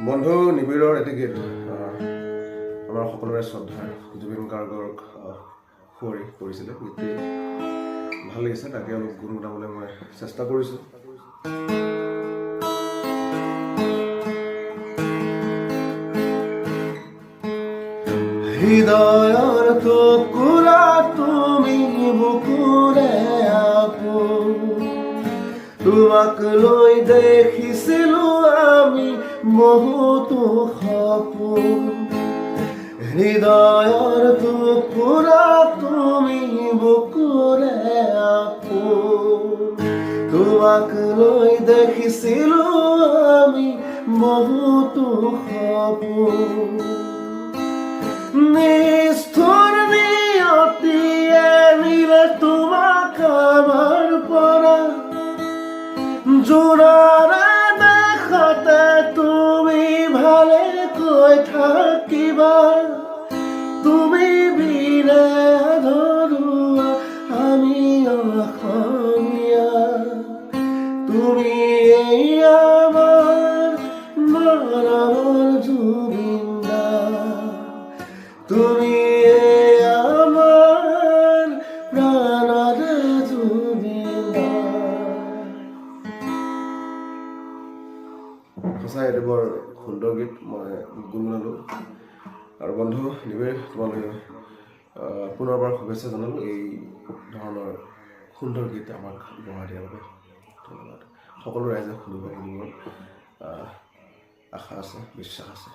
বন্ধু নিবিড়ৰ এটি গীত আমাৰ সকলোৰে শ্ৰদ্ধাৰ জুবিন গাৰ্গক সুঁৱৰি কৰিছিলে। গীতটি ভাল লাগিছে, তাকে অলপ গুণগুণাবলৈ মই চেষ্টা কৰিছোঁ। হৃদয়ৰ টুকুৰা তুমি বুকুৰে আপোন, তোমাক লৈ দেখিছিলোঁ আমি বহুতো সপোন। হৃদয়ৰ টুকুৰা তুমি বুকুৰে আপোন, তোমাক লৈ দেখিছিলোঁ আমি বহুতো সপোন। নিষ্ঠুৰ নিয়তিয়ে নিলে তোমাক আমাৰ পৰা, জোনাৰে দেশতে তুমি ভালেকৈ থাকিবা। তুমি বিনে আধৰুৱা আমি অসমীয়া, তুমি আমাৰ মৰমৰ জুবিন দা, তুমি আমাৰ প্ৰাণৰ জুবিন দা। সঁচাই এইটো বৰ সুন্দৰ গীত, মই গুণগুণালোঁ। আৰু বন্ধু নিবিড়, তোমালোকে পুনৰবাৰ শুভেচ্ছা জনালোঁ এই ধৰণৰ সুন্দৰ গীত আমাক উপহাৰ দিয়াৰ বাবে। ধন্যবাদ। সকলো ৰাইজে শুনিব, আশা আছে, বিশ্বাস আছে।